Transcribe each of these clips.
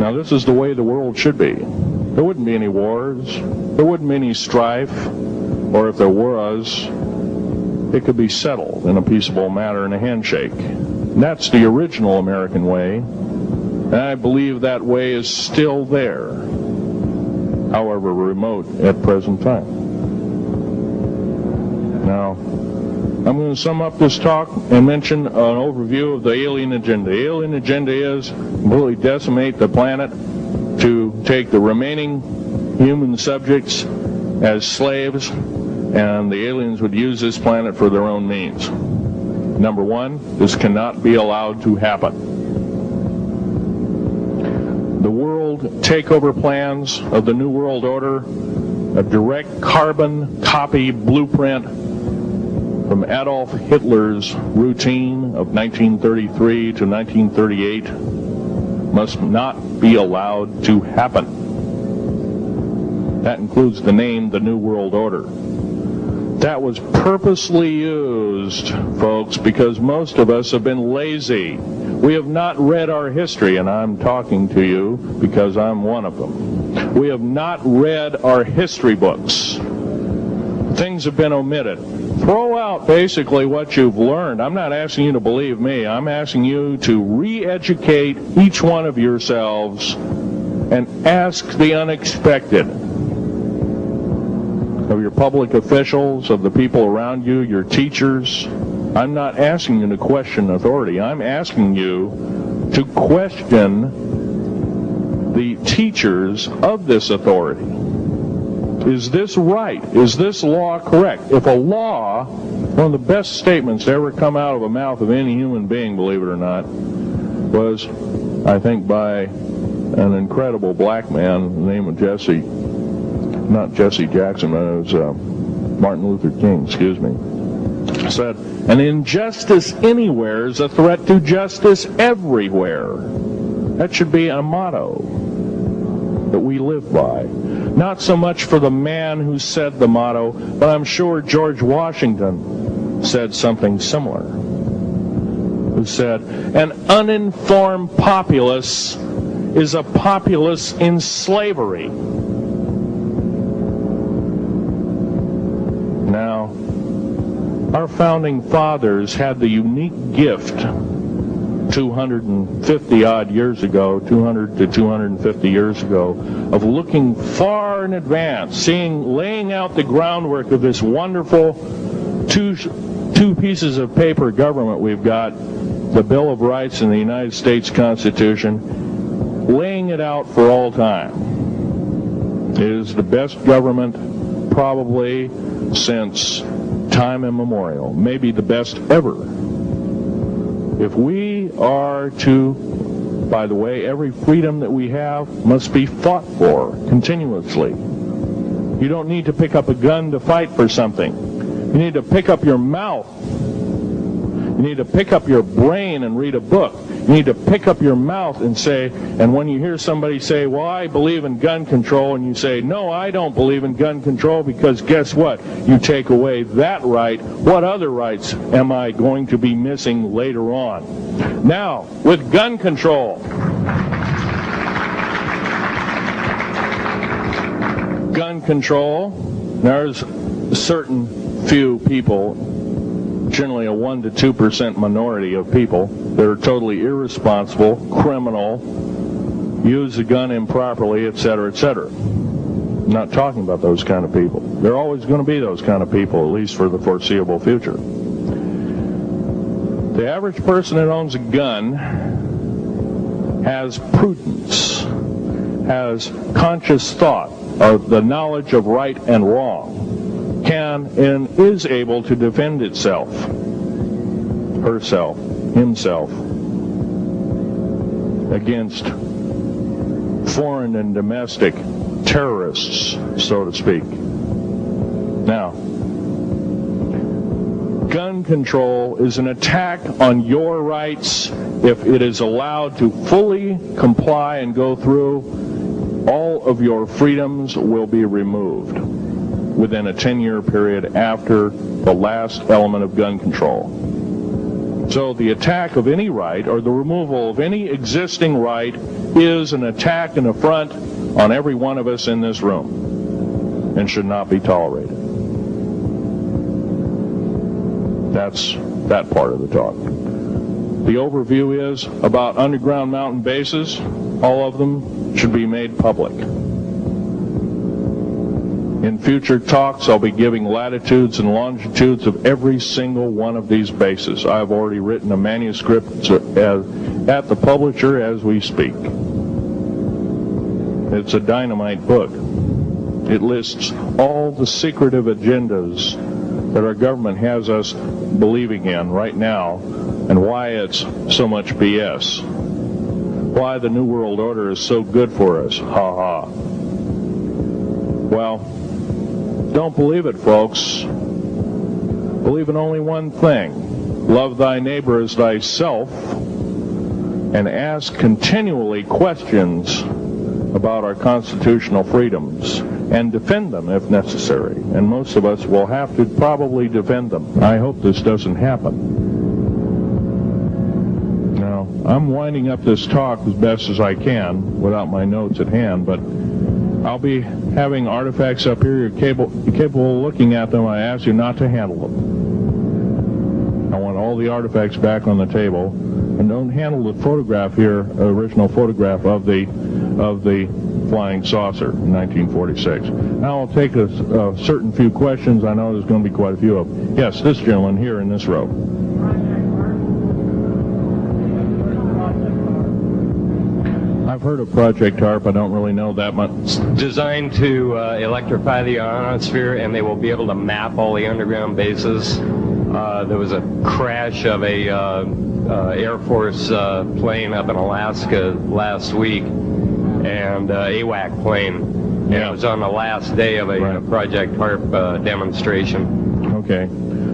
Now, this is the way the world should be. There wouldn't be any wars. There wouldn't be any strife. Or if there was, it could be settled in a peaceable manner in a handshake. And that's the original American way. And I believe that way is still there, however remote at present time. Now, I'm going to sum up this talk and mention an overview of the alien agenda. The alien agenda is completely decimate the planet to take the remaining human subjects as slaves, and the aliens would use this planet for their own means. Number one, this cannot be allowed to happen. The world takeover plans of the New World Order, a direct carbon copy blueprint from Adolf Hitler's routine of 1933 to 1938, must not be allowed to happen. That includes the name, the New World Order. That was purposely used, folks, because most of us have been lazy. We have not read our history, and I'm talking to you because I'm one of them. We have not read our history books. Things have been omitted. Throw out basically what you've learned. I'm not asking you to believe me. I'm asking you to re-educate each one of yourselves and ask the unexpected of your public officials, of the people around you, your teachers. I'm not asking you to question authority. I'm asking you to question the teachers of this authority. Is this right? Is this law correct? If a law, one of the best statements to ever come out of the mouth of any human being, believe it or not, was, I think, by an incredible black man, the name of Jesse, not Jesse Jackson, but it was Martin Luther King, excuse me, said, an injustice anywhere is a threat to justice everywhere. That should be a motto that we live by. Not so much for the man who said the motto, but I'm sure George Washington said something similar. Who said, an uninformed populace is a populace in slavery. Now, our founding fathers had the unique gift 250 odd years ago, 200 to 250 years ago, of looking far in advance, laying out the groundwork of this wonderful two pieces of paper government we've got, the Bill of Rights and the United States Constitution, laying it out for all time. It is the best government probably since time immemorial, maybe the best ever. If we are to, by the way, every freedom that we have must be fought for continuously. You don't need to pick up a gun to fight for something. You need to pick up your mouth. You need to pick up your brain and read a book. You need to pick up your mouth and say, and when you hear somebody say, well, I believe in gun control, and you say, no, I don't believe in gun control, because guess what? You take away that right. What other rights am I going to be missing later on? Now, with gun control. Gun control, there's a certain few people, generally a 1 to 2% minority of people, that are totally irresponsible, criminal, use the gun improperly, etc., etc. I'm not talking about those kind of people. There are always going to be those kind of people, at least for the foreseeable future. The average person that owns a gun has prudence, has conscious thought of the knowledge of right and wrong, can and is able to defend itself, herself, himself, against foreign and domestic terrorists, so to speak. Now, gun control is an attack on your rights. If it is allowed to fully comply and go through, all of your freedoms will be removed within a 10-year period after the last element of gun control. So the attack of any right, or the removal of any existing right, is an attack and affront on every one of us in this room, and should not be tolerated. That's that part of the talk. The overview is about underground mountain bases. All of them should be made public. In future talks, I'll be giving latitudes and longitudes of every single one of these bases. I've already written a manuscript at the publisher as we speak. It's a dynamite book. It lists all the secretive agendas that our government has us believing in right now, and why it's so much BS. Why the New World Order is so good for us. Ha ha. Well, don't believe it, folks. Believe in only one thing. Love thy neighbor as thyself, and ask continually questions about our constitutional freedoms, and defend them if necessary. And most of us will have to probably defend them. I hope this doesn't happen. Now, I'm winding up this talk as best as I can without my notes at hand, but I'll be having artifacts up here. You're capable of looking at them. I ask you not to handle them. I want all the artifacts back on the table, and don't handle the photograph here, original photograph of the flying saucer in 1946. Now I'll take a certain few questions. I know there's going to be quite a few of them. Yes, this gentleman here in this row. I've heard of Project HARP. I don't really know that much. It's designed to electrify the ionosphere, and they will be able to map all the underground bases. There was a crash of a Air Force plane up in Alaska last week, and AWAC plane. Yeah. And it was on the last day of a Project HARP demonstration. Okay.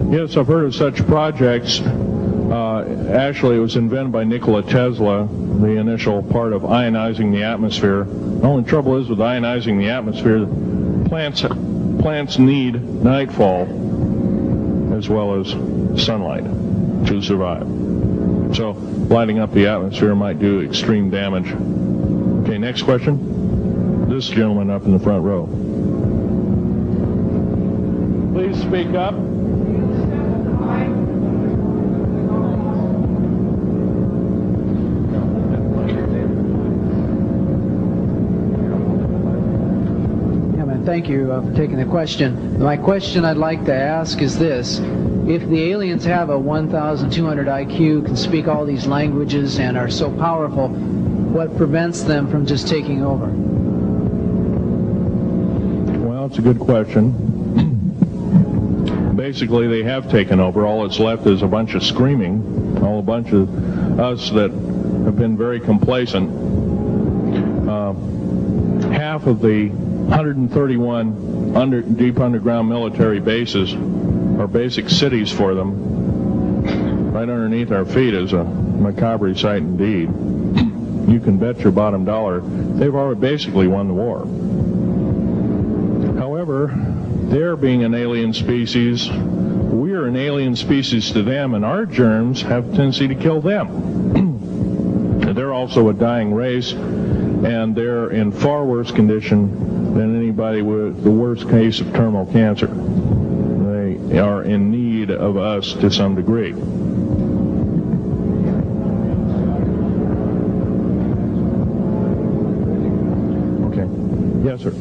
Yes, I've heard of such projects. Actually, it was invented by Nikola Tesla, the initial part of ionizing the atmosphere. The only trouble is with ionizing the atmosphere, plants need nightfall as well as sunlight to survive. So lighting up the atmosphere might do extreme damage. Okay, next question. This gentleman up in the front row. Please speak up. Thank you for taking the question. My question I'd like to ask is this. If the aliens have a 1,200 IQ, can speak all these languages, and are so powerful, what prevents them from just taking over? Well, it's a good question. Basically, they have taken over. All that's left is a bunch of screaming, a bunch of us that have been very complacent. Half of the 131 deep underground military bases are basic cities for them. Right underneath our feet is a macabre sight indeed. You can bet your bottom dollar they've already basically won the war. However, they're being an alien species. We are an alien species to them, and our germs have a tendency to kill them. They're also a dying race, and they're in far worse condition than anybody with the worst case of terminal cancer. They are in need of us to some degree. Okay. Yes, sir.